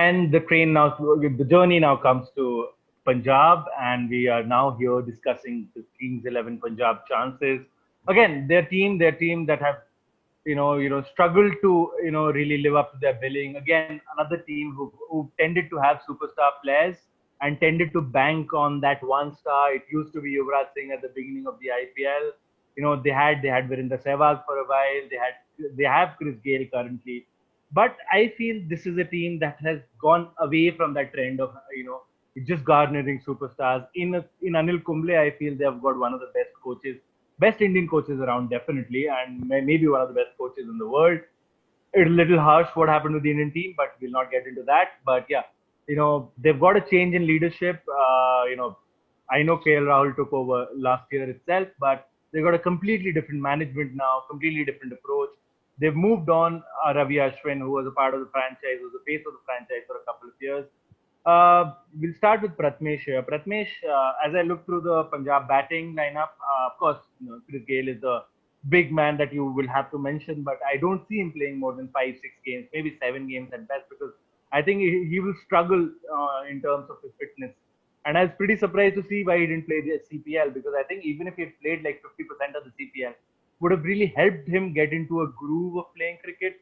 And the journey now comes to Punjab, and we are now here discussing the Kings 11 Punjab chances. Again, their team that have struggled to really live up to their billing. Again, another team who tended to have superstar players and tended to bank on that one star. It used to be Yuvraj Singh at the beginning of the IPL. They had Virender Sehwag for a while. They have Chris Gayle currently, but I feel this is a team that has gone away from that trend of just garnering superstars. In Anil Kumble, I feel they have got one of the best Indian coaches around, definitely, and maybe one of the best coaches in the world. It's a little harsh what happened to the Indian team, but we'll not get into that. But yeah, they've got a change in leadership. I know KL Rahul took over last year itself, but they've got a completely different management now, completely different approach. They've moved on Ravi Ashwin, who was a part of the franchise, who was the face of the franchise for a couple of years. We'll start with Pratmesh here. Pratmesh, as I look through the Punjab batting lineup, of course, Chris Gayle is the big man that you will have to mention, but I don't see him playing more than 5, 6 games, maybe 7 games at best, because I think he will struggle in terms of his fitness. And I was pretty surprised to see why he didn't play the CPL, because I think even if he had played like 50% of the CPL, would have really helped him get into a groove of playing cricket.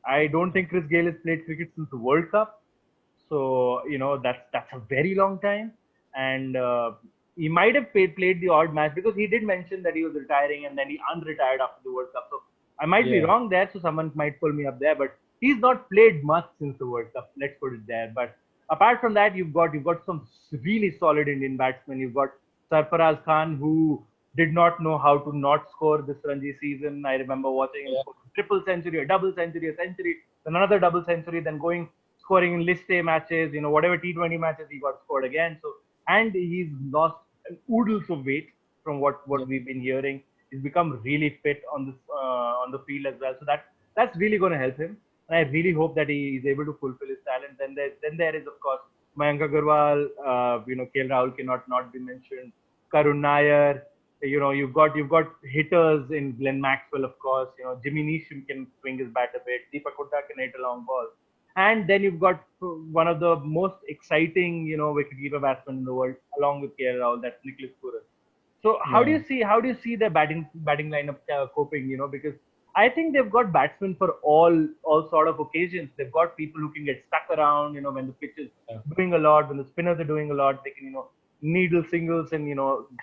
I don't think Chris Gayle has played cricket since the World Cup, so that's a very long time, and he might have played the odd match, because he did mention that he was retiring and then he unretired after the World Cup. So I might be Yeah. wrong there, so someone might pull me up there, but he's not played much since the World Cup. Let's put it there. But apart from that, you've got some really solid Indian batsmen. You've got Sarfaraz Khan, who did not know how to not score this Ranji season. I remember watching him Yeah. score a triple century, a double century, a century, then another double century, then going scoring in list A matches, whatever T20 matches he got scored again. So, and he's lost oodles of weight from what Yeah. we've been hearing. He's become really fit on the field as well. So that's really going to help him. And I really hope that he is able to fulfill his talent. Then there is, of course, Mayank Agarwal. KL Rahul cannot not be mentioned. Karun Nair. You've got hitters in Glenn Maxwell, of course. Jimmy Neesham can swing his bat a bit. Deepak Hooda can hit a long ball. And then you've got one of the most exciting, wicketkeeper batsmen in the world, along with KL Rahul. That's Nicholas Puran. So Yeah. how do you see their batting lineup coping? Because I think they've got batsmen for all sort of occasions. They've got people who can get stuck around. When the pitch is Yeah. doing a lot, when the spinners are doing a lot, they can needle singles and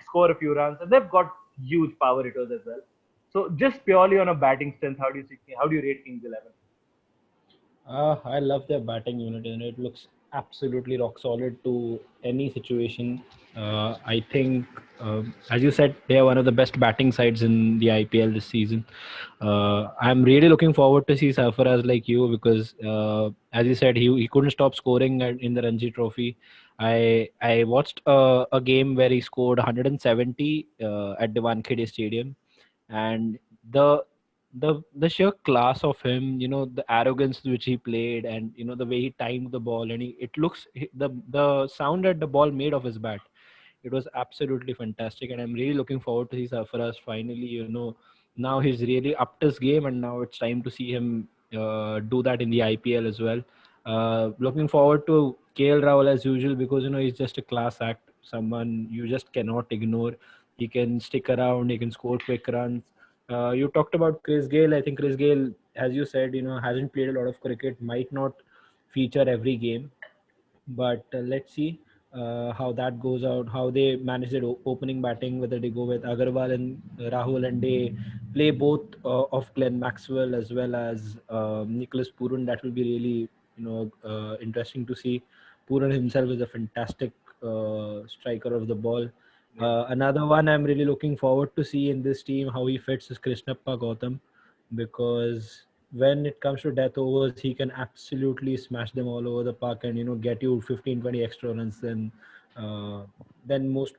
score a few runs. And they've got huge power hitters as well. So just purely on a batting strength, how do you rate Kings 11? I love their batting unit, and it looks absolutely rock solid to any situation. I think, as you said, they are one of the best batting sides in the IPL this season. I'm really looking forward to see Sarfaraz like you, because, as you said, he couldn't stop scoring in the Ranji Trophy. I watched a game where he scored 170 at the Wankhede Stadium, and the the sheer class of him, the arrogance which he played, and the way he timed the ball, and the sound that the ball made of his bat, it was absolutely fantastic. And I'm really looking forward to see Sarfaraz finally, now he's really upped his game, and now it's time to see him do that in the IPL as well. Looking forward to KL Rahul as usual, because he's just a class act, someone you just cannot ignore. He can stick around, he can score quick runs. You talked about Chris Gayle. I think Chris Gayle, as you said, hasn't played a lot of cricket, might not feature every game, but let's see how that goes out, how they manage their opening batting, whether they go with Agarwal and Rahul, and they play both of Glenn Maxwell as well as Nicholas Purun. That will be really, interesting to see. Purun himself is a fantastic striker of the ball. Yeah. Another one I'm really looking forward to see in this team, how he fits, is Krishnappa Gautam, because when it comes to death overs, he can absolutely smash them all over the park, and get you 15, 20 extra runs than most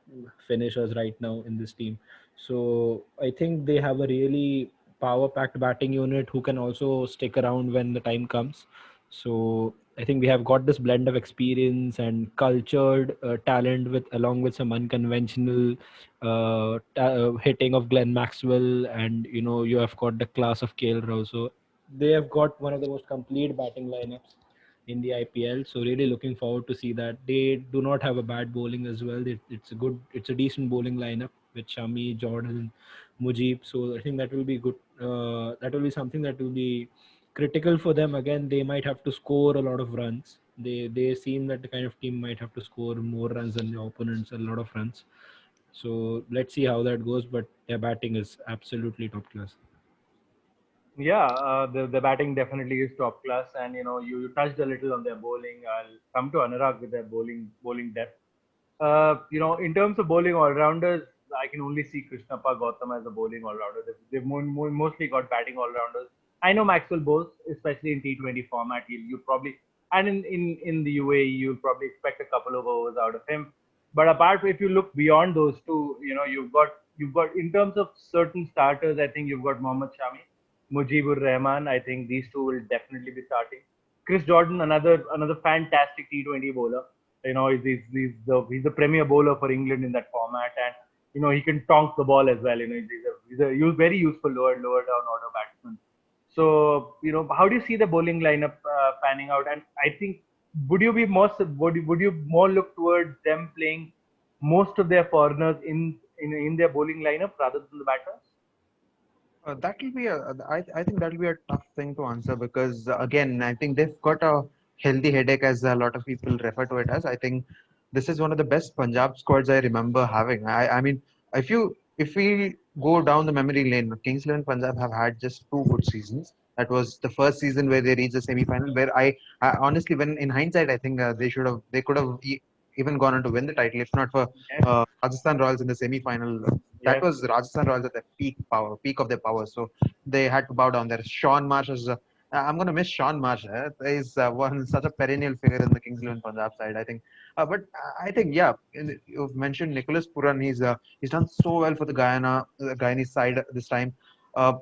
finishers right now in this team. So I think they have a really power packed batting unit who can also stick around when the time comes. So I think we have got this blend of experience and cultured talent, with along with some unconventional hitting of Glenn Maxwell, and you have got the class of KL Rahul. So they have got one of the most complete batting lineups. in the IPL. So really looking forward to see that. They do not have a bad bowling as well. It's a decent bowling lineup with Shami, Jordan, Mujib. So I think that will be good. That will be something that will be critical for them. Again, they might have to score a lot of runs. They seem that the kind of team might have to score more runs than the opponents, a lot of runs. So let's see how that goes. But their batting is absolutely top class. Yeah, the batting definitely is top class, and you touched a little on their bowling. I'll come to Anurag with their bowling depth. In terms of bowling all rounders, I can only see Krishnappa Gautam as a bowling all rounder. They've mostly got batting all rounders. I know Maxwell bowls, especially in T20 format. You probably, and in the UAE, you'll probably expect a couple of overs out of him. But apart, if you look beyond those two, you've got in terms of certain starters. I think you've got Mohammad Shami, Mujibur Rahman. I think these two will definitely be starting. Chris Jordan, another fantastic T20 bowler. He's the premier bowler for England in that format, and he can tonk the ball as well. He's a very useful lower down order batsman. So how do you see the bowling lineup panning out? And I think would you more look towards them playing most of their foreigners in their bowling lineup rather than the batters? That will be I think that will be a tough thing to answer because again, I think they've got a healthy headache as a lot of people refer to it as. I think this is one of the best Punjab squads I remember having. I mean, if we go down the memory lane, Kings 11 Punjab have had just two good seasons. That was the first season where they reached the semi-final. Where I honestly, when in hindsight, I think they could have even gone on to win the title if not for Yes, Rajasthan Royals in the semi-final. That yes, was Rajasthan Royals at their peak of their power. So they had to bow down there. Sean Marsh is. I'm going to miss Sean Marsh. He's one such a perennial figure in the Kings 11 Punjab side. I think, but I think yeah. You've mentioned Nicholas Puran. He's done so well for the Guyanese side this time. Uh,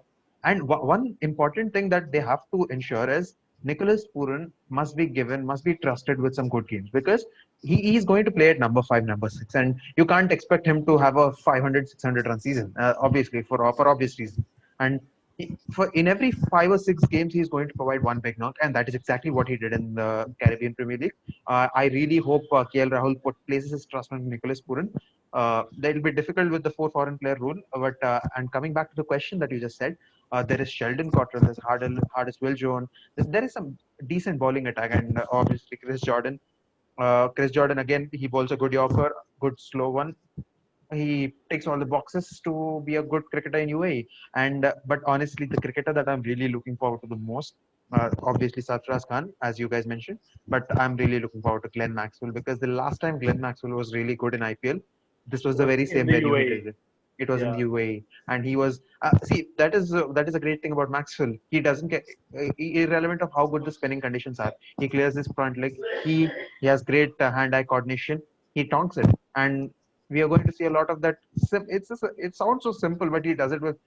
and one important thing that they have to ensure is Nicholas Puran must be trusted with some good games because he's going to play at number 5, number 6, and you can't expect him to have a 500, 600 run season, obviously for obvious reasons. And for in every 5 or 6 games, he's going to provide one big knock, and that is exactly what he did in the Caribbean Premier League. I really hope KL Rahul places his trust on Nicholas Puran. That will be difficult with the 4 foreign player rule, but and coming back to the question that you just said, there is Sheldon Cottrell, there's Hardest Will Jones. There is some decent bowling attack, and obviously Chris Jordan. Chris Jordan again, he bowls a good Yorker, good slow one. He ticks all the boxes to be a good cricketer in UAE. And but honestly, the cricketer that I'm really looking forward to the most, obviously Sarfraz Khan, as you guys mentioned, but I'm really looking forward to Glenn Maxwell because the last time Glenn Maxwell was really good in IPL, this was the was very in same the venue he UAE. did it. It was in the Yeah. UAE, and he was see that is a great thing about Maxwell. He doesn't get irrelevant of how good the spinning conditions are. He clears his front leg. He has great hand-eye coordination. He tonks it, and we are going to see a lot of that. It sounds so simple, but he does it with.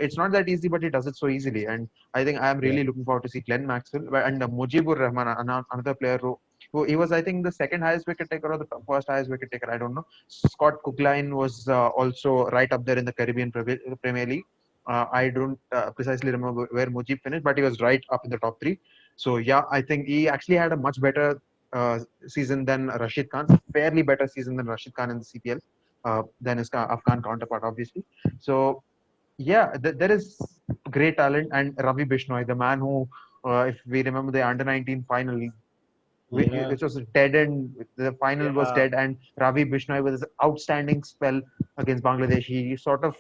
It's not that easy, but he does it so easily. And I think I am Yeah. really looking forward to see Glenn Maxwell and Mujibur Rahman, another player who he was, I think, the second highest wicket taker or the first highest wicket taker. I don't know. Scott Cookline was also right up there in the Caribbean Premier League. I don't precisely remember where Mujib finished, but he was right up in the top three. So yeah, I think he actually had a much better season than Rashid Khan, fairly better season than Rashid Khan in the CPL, than his Afghan counterpart, obviously. So yeah, there is great talent, and Ravi Bishnoi, the man who, if we remember the under 19 final, Yeah. which was dead and the final was Yeah. dead, and Ravi Bishnoi with his outstanding spell against Bangladesh, he sort of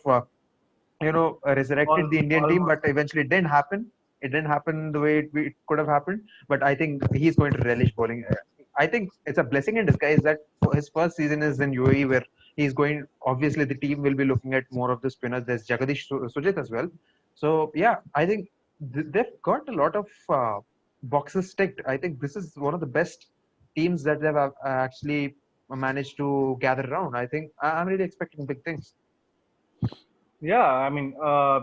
resurrected the Indian team, Almost. but eventually it didn't happen. It didn't happen the way it could have happened. But I think he's going to relish bowling. I think it's a blessing in disguise that his first season is in UAE, where he's going. Obviously, the team will be looking at more of the spinners. There's Jagadish Sujit as well. So yeah, I think they've got a lot of boxes ticked. I think this is one of the best teams that they've actually managed to gather around. I think I'm really expecting big things. Yeah, I mean, I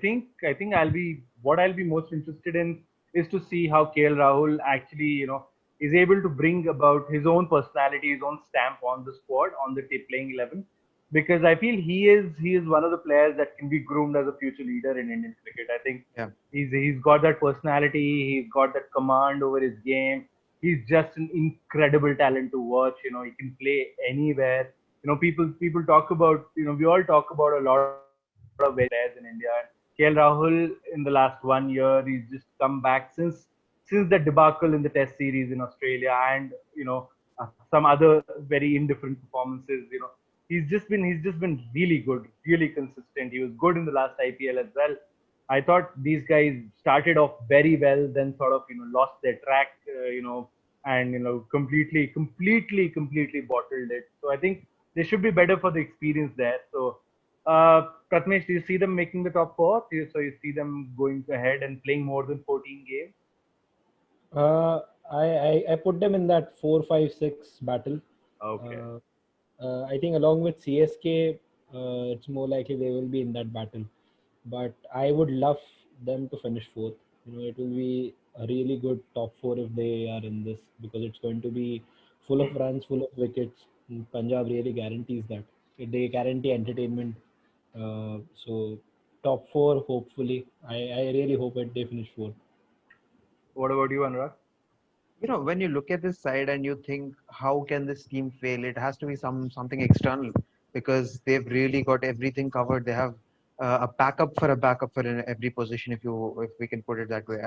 think I'll be most interested in is to see how KL Rahul actually, is able to bring about his own personality, his own stamp on the squad, on the playing 11. because I feel he is one of the players that can be groomed as a future leader in Indian cricket. I think Yeah. he's got that personality, he's got that command over his game. He's just an incredible talent to watch. He can play anywhere. People talk about, we all talk about a lot of very good players in India. KL Rahul in the last 1 year, he's just come back since the debacle in the Test series in Australia, and some other very indifferent performances. He's just been really good, really consistent. He was good in the last IPL as well. I thought these guys started off very well, then sort of lost their track, and completely bottled it. So I think they should be better for the experience there. So, Pratmesh, do you see them making the top four? So you see them going ahead and playing more than 14 games? Uh, I put them in that 4-5-6 battle. Okay. I think along with CSK, it's more likely they will be in that battle. But I would love them to finish fourth. It will be a really good top four if they are in this, because it's going to be full of runs, full of wickets. And Punjab really guarantees that. They guarantee entertainment. So top four, hopefully. I really hope that they finish fourth. What about you, Anurag? When you look at this side and you think, how can this team fail? It has to be something external, because they've really got everything covered. They have a backup for in every position, if we can put it that way.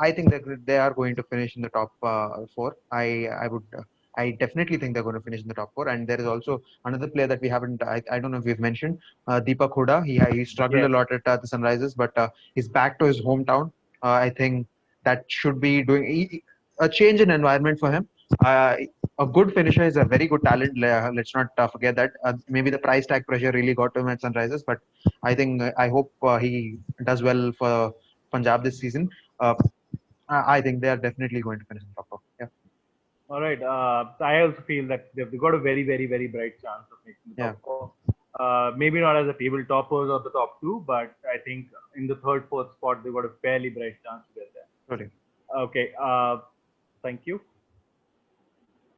I think that they are going to finish in the top four. I definitely think they're going to finish in the top four. And there is also another player that we haven't. I don't know if we've mentioned, Deepak Hooda. He struggled a Yes. lot at the Sunrisers, but he's back to his hometown. I think that should be doing a change in environment for him. Uh, a good finisher is a very good talent. Let's not forget that. Maybe the price tag pressure really got to him at Sunrisers, but I hope he does well for Punjab this season. I think they are definitely going to finish in top four. Yeah, All right. I also feel that they've got a very, very, very bright chance of making the yeah. top four. Maybe not as a table toppers or the top two, but I think in the third, fourth spot, they've got a fairly bright chance to get there. Sorry. Okay. Thank you.